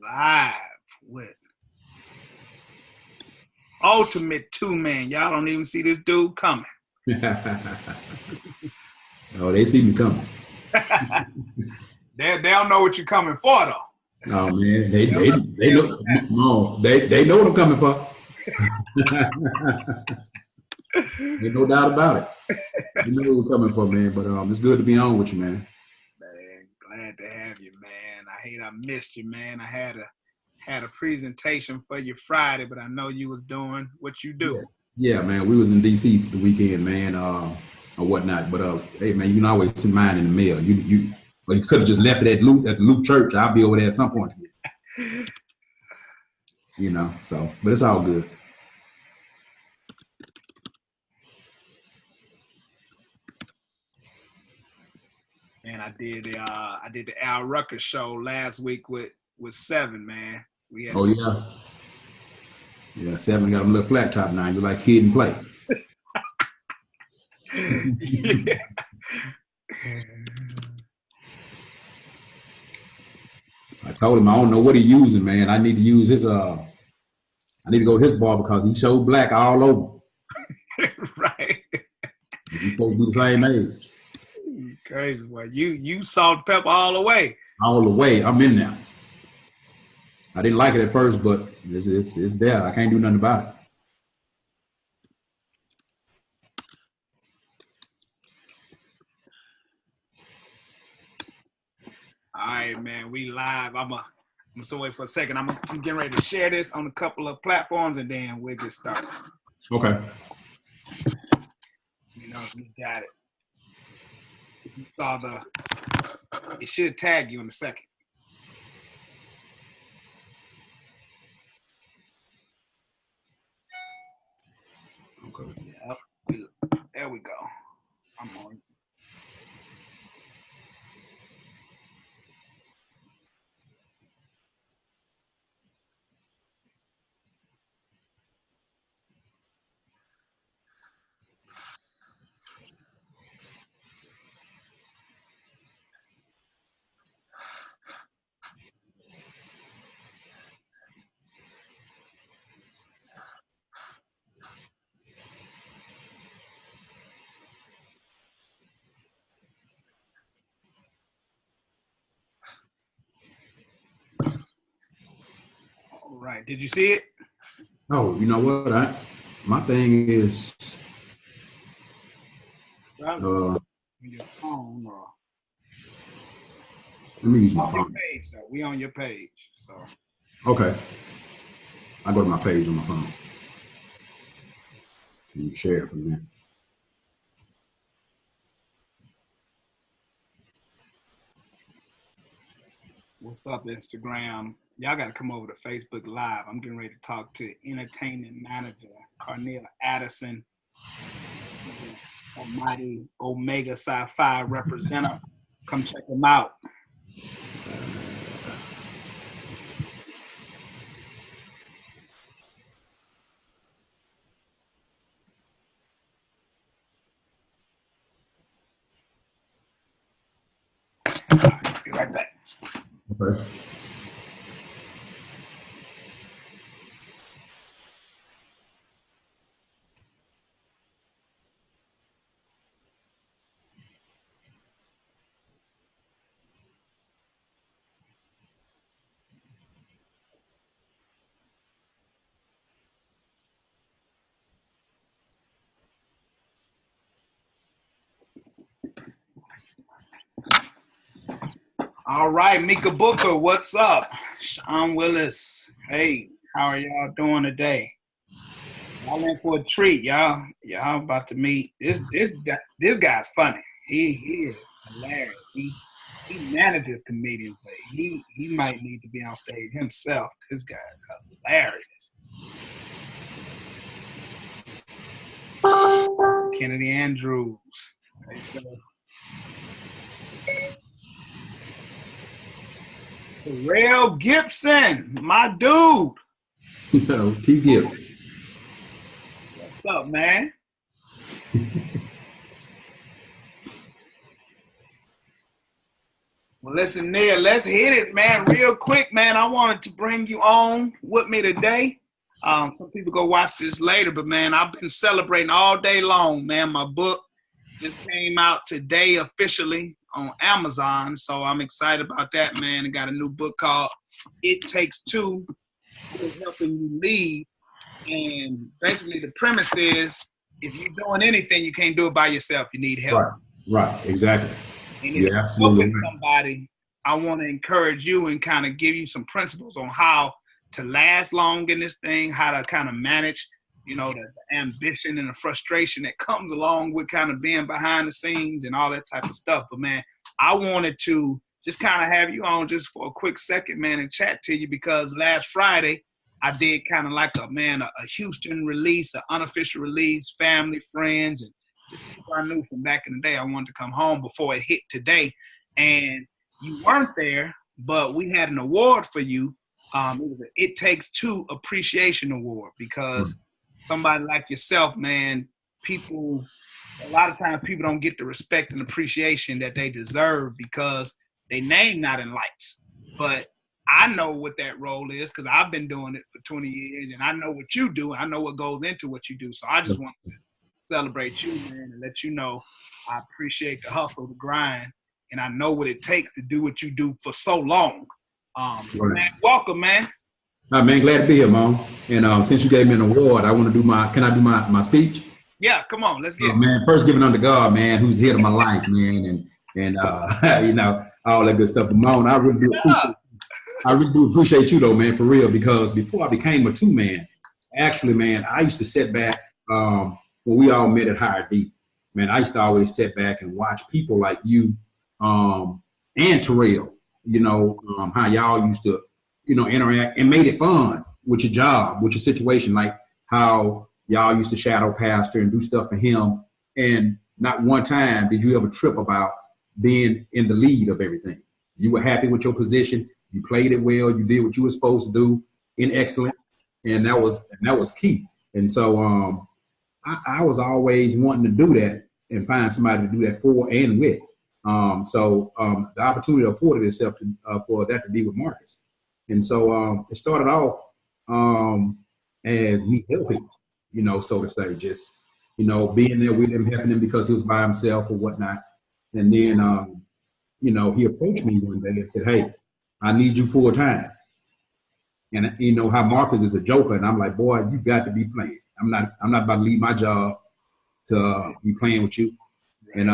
live with Ultimate Two-Man. Y'all don't even see this dude coming. Oh, they see me coming. They don't know what you're coming for, though. Oh man, they know. No, they know what I'm coming for. Ain't no doubt about it. You know what we're coming for, man. But it's good to be on with you, man. Man, glad to have you, man. I hate I missed you, man. I had a presentation for you Friday, but I know you was doing what you do. Yeah, man. We was in DC for the weekend, man, or whatnot. But hey, man, you can always send mine in the mail. You could have just left it at the Loop Church. I'll be over there at some point. You know, so but it's all good. Man, I did the Al Rucker show last week with Seven, man. Yeah, Seven got a little flat top now. You like Kid and Play. Yeah. I told him I don't know what he's using, man. I need to use his I need to go to his bar because he showed black all over. Right. He's supposed to be the same age. You crazy boy. You salt and pepper all the way. All the way. I'm in there. I didn't like it at first, but it's there. I can't do nothing about it. All right, man. We live. I'm still wait for a second. I'm getting ready to share this on a couple of platforms, and then we'll get started. Okay. You know, you got it. You saw it should tag you in a second. Okay. Yep. There we go. I'm on. All right. Did you see it? Oh, you know what? My thing is your phone or let me use my on your phone. page, though. We on your page. So Okay. I go to my page on my phone. You share it from there. what's up, Instagram? Y'all got to come over to Facebook Live. I'm getting ready to talk to entertainment manager Carneal Addison, almighty Omega Sci-Fi representative. Come check him out. Be right back. Okay. All right, Mika Booker, what's up? Sean Willis, hey, how are y'all doing today? Y'all in for a treat, y'all. Y'all about to meet this guy's funny. He is hilarious. He manages comedians, but he might need to be on stage himself. This guy's hilarious. Mr. Kennedy Andrews. Hey, so Terrell Gibson, my dude. T. Gibb. What's up, man? Well, listen, Neil, let's hit it, man, real quick, man. I wanted to bring you on with me today. Some people go watch this later, but, man, I've been celebrating all day long, man. My book just came out today officially on Amazon, so I'm excited about that, man. I got a new book called It Takes Two, Who's Helping You Lead. And basically the premise is if you're doing anything, you can't do it by yourself. You need help. Right, exactly. And if you're helping somebody, I want to encourage you and kind of give you some principles on how to last long in this thing, how to kind of manage, you know, the ambition and the frustration that comes along with kind of being behind the scenes and all that type of stuff. But, man, I wanted to just kind of have you on just for a quick second, man, and chat to you because last Friday I did kind of like a Houston release, an unofficial release, family, friends, and just people I knew from back in the day. I wanted to come home before it hit today. And you weren't there, but we had an award for you. It was an It Takes Two Appreciation Award because somebody like yourself, man, a lot of times people don't get the respect and appreciation that they deserve because they name not in lights. But I know what that role is because I've been doing it for 20 years and I know what you do. I know what goes into what you do. So I just want to celebrate you, man, and let you know I appreciate the hustle, the grind, and I know what it takes to do what you do for so long. Man, welcome, man. Man, glad to be here, Mom. And since you gave me an award, I want to can I do my speech? Yeah, come on, let's get it. Man, first giving unto God, man, who's the head of my life, man, and you know, all that good stuff. But Mom, I really do appreciate you though, man, for real, because before I became a two-man, actually, man, I used to sit back when we all met at Higher D. Man, I used to always sit back and watch people like you and Terrell, you know, how y'all used to, you know, interact and made it fun with your job, with your situation, like how y'all used to shadow pastor and do stuff for him. And not one time did you ever trip about being in the lead of everything. You were happy with your position. You played it well. You did what you were supposed to do in excellence. And that was key. And so I was always wanting to do that and find somebody to do that for and with. So the opportunity afforded itself for that to be with Marcus. And so it started off as me helping, you know, so to say, just, you know, being there with him, helping him because he was by himself or whatnot. And then, you know, he approached me one day and said, hey, I need you full time. And you know how Marcus is a joker. And I'm like, boy, you got to be playing. I'm not about to leave my job to be playing with you. And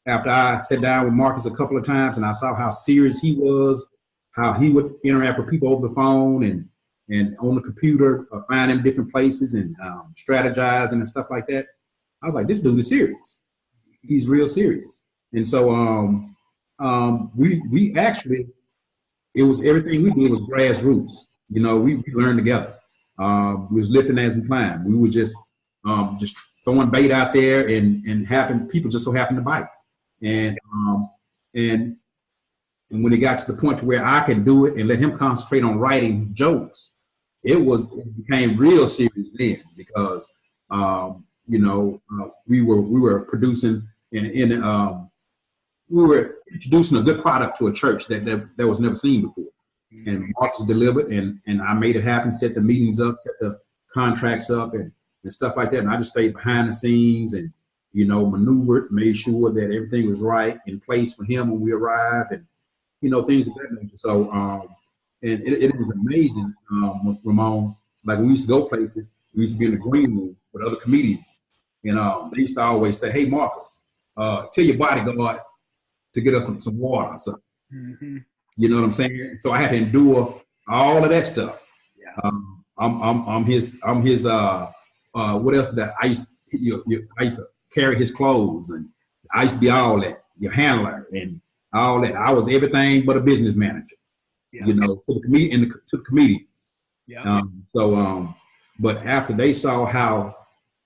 after I sat down with Marcus a couple of times and I saw how serious he was, how he would interact with people over the phone and on the computer, find him different places and strategizing and stuff like that. I was like, this dude is serious. He's real serious. And so we actually, it was everything we did was grassroots. You know, we learned together. We was lifting as we climbed. We were just throwing bait out there and people just so happened to bite. And when it got to the point to where I could do it and let him concentrate on writing jokes, it became real serious then because you know, we were producing we were introducing a good product to a church that was never seen before. And Marcus delivered and I made it happen, set the meetings up, set the contracts up and stuff like that. And I just stayed behind the scenes and, you know, maneuvered, made sure that everything was right in place for him when we arrived and, you know, things of that nature. So, and it was amazing, Ramone, like we used to go places, we used to be in the green room with other comedians. And they used to always say, hey, Marcus, tell your bodyguard to get us some water or something. Mm-hmm. You know what I'm saying? So I had to endure all of that stuff. Yeah. I'm his what else did I used to carry his clothes and I used to be all that, your handler and all that. I was everything but a business manager, yeah. You know, to the comedians. Yeah. But after they saw how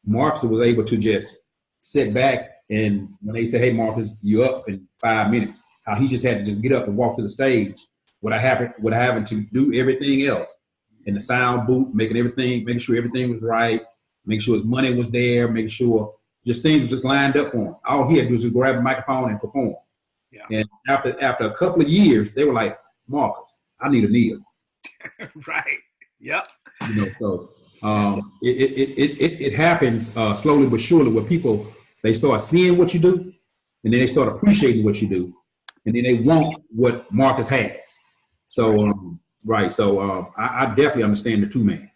Marcus was able to just sit back and when they say, hey, Marcus, you up in 5 minutes, how he just had to just get up and walk to the stage without having to do everything else in the sound booth, making sure everything was right, making sure his money was there, making sure just things were just lined up for him. All he had to do was just grab a microphone and perform. And after a couple of years, they were like, Marcus, I need a meal. Right. Yep. You know, so it happens slowly but surely where people, they start seeing what you do, and then they start appreciating what you do, and then they want what Marcus has. So right. So I definitely understand the two-man.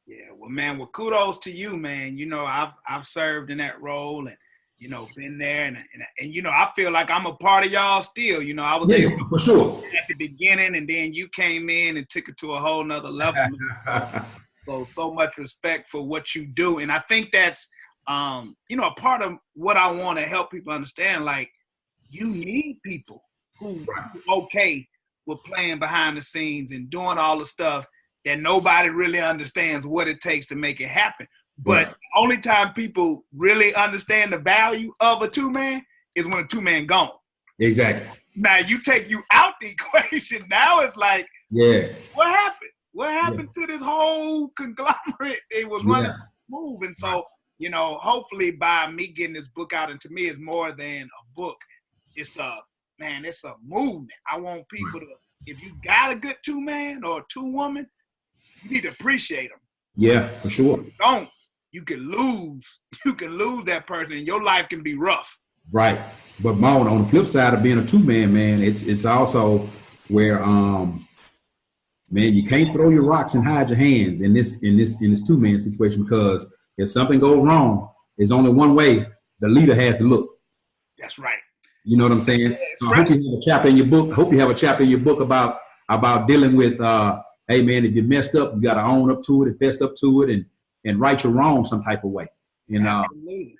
Yeah. Well, man. Well, kudos to you, man. You know, I've served in that role and, you know, been there, and you know, I feel like I'm a part of y'all still. You know, I was there for sure at the beginning, and then you came in and took it to a whole nother level. So much respect for what you do, and I think that's you know, a part of what I want to help people understand. Like, you need people who are okay with playing behind the scenes and doing all the stuff that nobody really understands what it takes to make it happen. But the only time people really understand the value of a two-man is when a two-man gone. Exactly. Now, you take you out the equation. Now it's like, what happened? What happened to this whole conglomerate? It was running smooth. And so, you know, hopefully by me getting this book out, and to me it's more than a book. It's a movement. I want people to, if you got a good two-man or a two-woman, you need to appreciate them. Yeah, for sure. If you don't, you can lose that person, and your life can be rough. Right. But Mon, on the flip side of being a two-man, man, it's also where man, you can't throw your rocks and hide your hands in this two-man situation, because if something goes wrong, there's only one way. The leader has to look. That's right. You know what I'm saying? So I hope you have a chapter in your book. I hope you have a chapter in your book about dealing with hey man, if you messed up, you gotta own up to it and fess up to it and right your wrong some type of way. And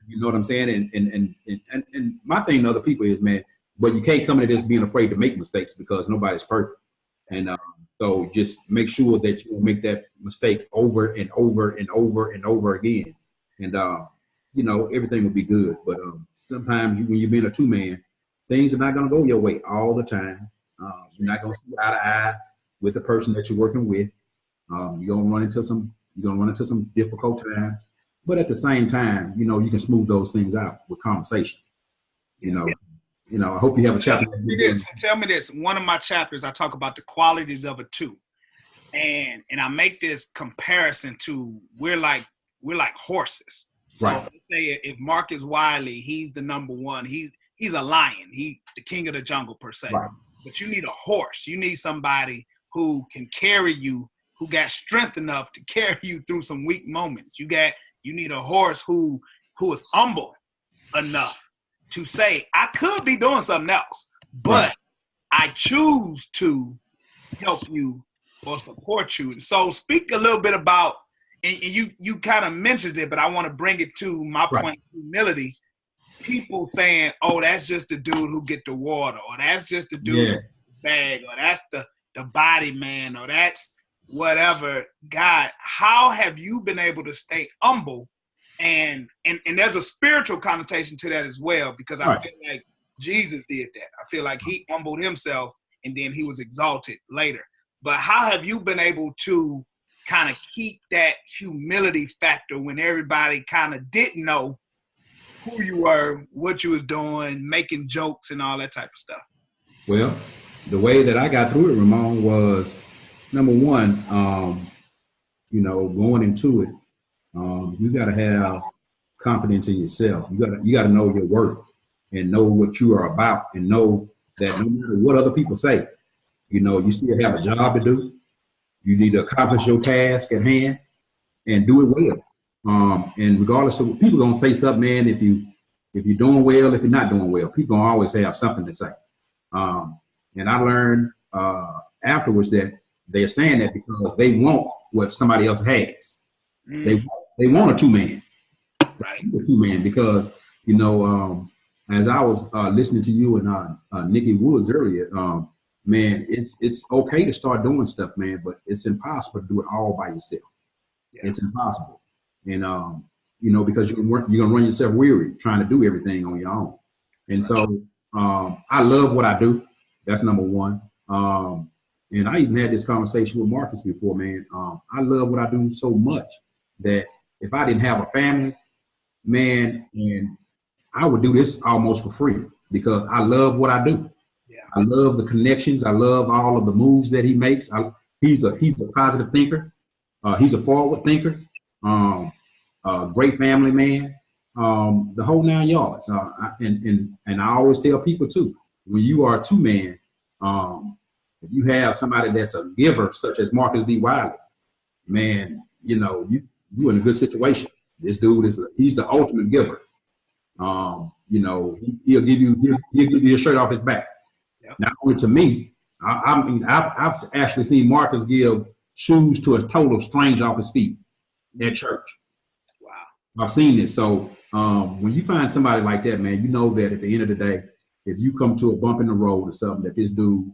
you know what I'm saying? And my thing to other people is, man, but you can't come into this being afraid to make mistakes, because nobody's perfect. And so just make sure that you don't make that mistake over and over and over and over again. And you know, everything will be good. But sometimes when you're being a two-man, things are not gonna go your way all the time. You're not gonna see eye to eye with the person that you're working with. You're gonna run into some difficult times, but at the same time, you know, you can smooth those things out with conversation. You know, I hope you have a chapter. Tell me this. One of my chapters, I talk about the qualities of a two, and I make this comparison to we're like horses. So let's say if Marcus Wiley, he's the number one. He's a lion. He the king of the jungle per se. Right. But you need a horse. You need somebody who can carry you, who got strength enough to carry you through some weak moments. You need a horse who is humble enough to say, I could be doing something else, but I choose to help you or support you. So speak a little bit about, and you kind of mentioned it, but I want to bring it to my point of humility. People saying, oh, that's just the dude who get the water, or that's just the dude with the bag, or that's the body man, or that's whatever. God, how have you been able to stay humble? And there's a spiritual connotation to that as well, because I feel like Jesus did that. I feel like he humbled himself and then he was exalted later. But how have you been able to kind of keep that humility factor when everybody kind of didn't know who you were, what you was doing, making jokes and all that type of stuff? Well, the way that I got through it, Ramone, was number one, you know, going into it, you got to have confidence in yourself. You got to know your worth and know what you are about, and know that no matter what other people say, you know, you still have a job to do. You need to accomplish your task at hand and do it well. And regardless of what people gonna say something, man, if you're doing well, if you're not doing well, people gonna always have something to say. And I learned afterwards that they're saying that because they want what somebody else has. They want a two-man, right? A two-man, because, you know, as I was listening to you and Nikki Woods earlier, man, it's okay to start doing stuff, man, but it's impossible to do it all by yourself. Yeah. It's impossible. And, you know, because you're gonna run yourself weary trying to do everything on your own. And so I love what I do. That's number one. And I even had this conversation with Marcus before, man. I love what I do so much that if I didn't have a family, man, and I would do this almost for free, because I love what I do. I love the connections. I love all of the moves that he makes. He's a positive thinker. He's a forward thinker. Great family man. The whole 9 yards. And I always tell people too, when you are a two-man, if you have somebody that's a giver, such as Marcus D. Wiley, man, you're in a good situation. This dude he's the ultimate giver. He'll give you a shirt off his back. Yep. Not only to me, I've actually seen Marcus give shoes to a total stranger off his feet at church. Wow. I've seen it. So when you find somebody like that, man, you know that at the end of the day, if you come to a bump in the road or something, that this dude,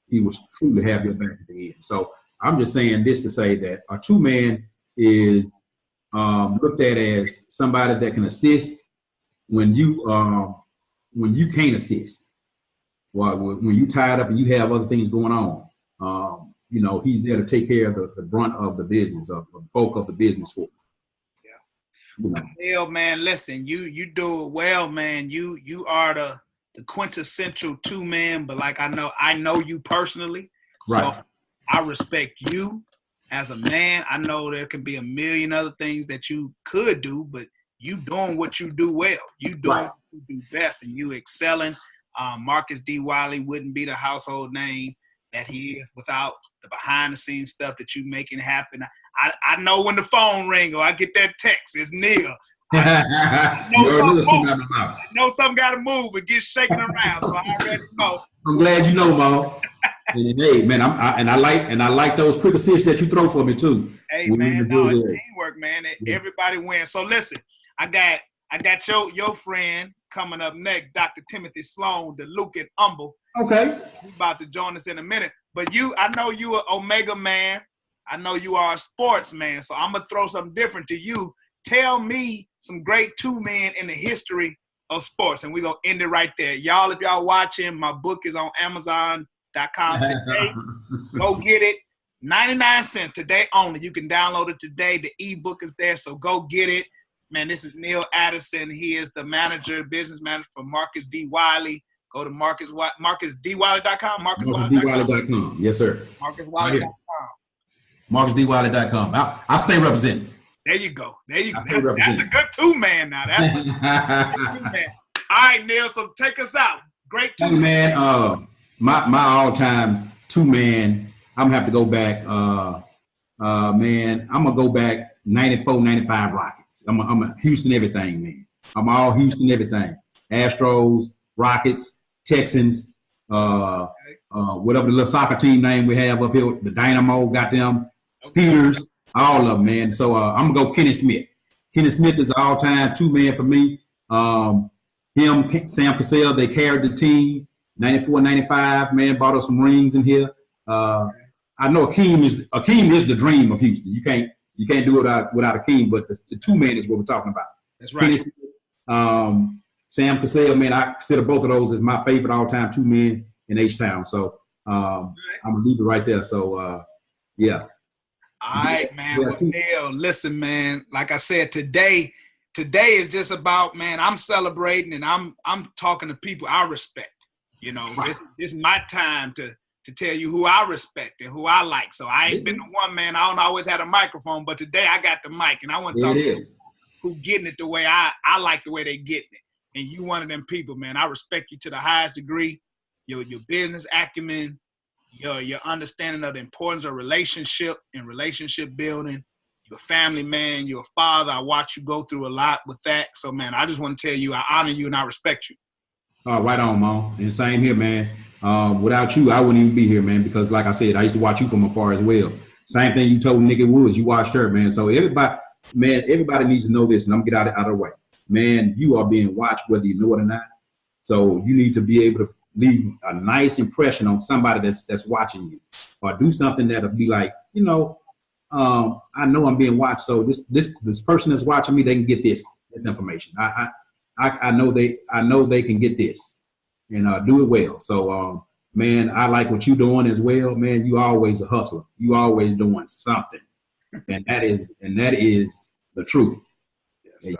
he will truly have your back at the end. So I'm just saying this to say that a two-man is looked at as somebody that can assist when you can't assist. Well, when you tied up and you have other things going on, he's there to take care of the brunt of the business, of the bulk of the business for you. Yeah. Neil, man, listen, you do it well, man. You are the quintessential two-man, but like I know you personally. Right. So I respect you as a man. I know there can be a million other things that you could do, but you doing what you do well. You doing what you do best, and you excelling. Marcus D. Wiley wouldn't be the household name that he is without the behind-the-scenes stuff that you making happen. I know when the phone ring or I get that text, it's Neil. I know something got to move and get shaken around, so I already know. I'm glad you know, Mo. And hey, man, I like those quick assists that you throw for me too. Hey, man, no, it's teamwork, man. Everybody wins. So listen, I got your friend coming up next, Dr. Timothy Sloan, the Luke and Humble. Okay. He's about to join us in a minute. But I know you are Omega man. I know you are a sports man. So I'm gonna throw something different to you. Tell me some great two men in the history of sports, and we're gonna end it right there. Y'all, if y'all watching, my book is on Amazon.com today. Go get it. 99 cents today only. You can download it today. The ebook is there, so go get it. Man, this is Neil Addison. He is the business manager for Marcus D. Wiley. Go to MarcusDWiley.com. MarcusDWiley.com. Yes, sir. MarcusWiley.com. MarcusDWiley.com. I'll stay representing. There you go. That's a good two-man now. That's a good two-man. All right, Neil, so take us out. Great two-man. Hey, man, my all-time two-man, I'm going to have to go back. Man, I'm going to go back 94, 95 Rockets. I'm a Houston everything, man. I'm all Houston everything. Astros, Rockets, Texans, whatever the little soccer team name we have up here, the Dynamo, got them, Steelers, all of them, man. So I'm going to go Kenny Smith. Kenny Smith is an all-time two-man for me. Him, Sam Cassell, they carried the team. 94, 95, man, bought us some rings in here. I know Akeem is the dream of Houston. You can't do it without Akeem, but the two-man is what we're talking about. That's right. Kenny Smith, Sam Cassell, man, I consider both of those as my favorite all-time two men in H-Town. So I'm going to leave it right there. So, yeah. All right, man. Well, Neil, listen, man, like I said, today is just about, man, I'm celebrating and I'm talking to people I respect. You know, this is my time to tell you who I respect and who I like. So I ain't been the one, man. I don't always have a microphone, but today I got the mic and I want to talk to you who getting it the way I like the way they getting it. And you one of them people, man. I respect you to the highest degree. Your business acumen, your understanding of the importance of relationship and relationship building. You're a family man. You're a father. I watch you go through a lot with that. So, man, I just want to tell you I honor you and I respect you. Right on, Mo. And same here, man. Without you, I wouldn't even be here, man, because like I said, I used to watch you from afar as well. Same thing you told Nikki Woods. You watched her, man. So everybody needs to know this, and I'm going to get out of the way. Man, you are being watched whether you know it or not. So you need to be able to leave a nice impression on somebody that's watching you, or do something that'll be like, I know I'm being watched. So this person that's watching me, they can get this information. I know they can get this and do it well. So man, I like what you're doing as well, man. You always a hustler. You always doing something, and that is the truth. Yes,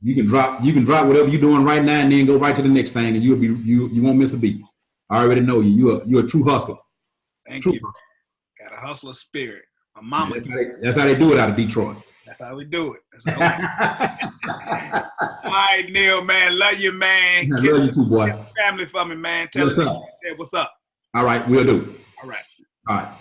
you can drop whatever you're doing right now and then go right to the next thing, and you won't miss a beat. I already know you. You're a true hustler. Thank True you. hustler. Got a hustler spirit. My mama. That's how they do it out of Detroit. That's how we do it. That's how All right, Neil, man. Love you, man. I love you too, boy. Family for me, man. Tell What's us up? what's up. All right, we'll do. All right. All right.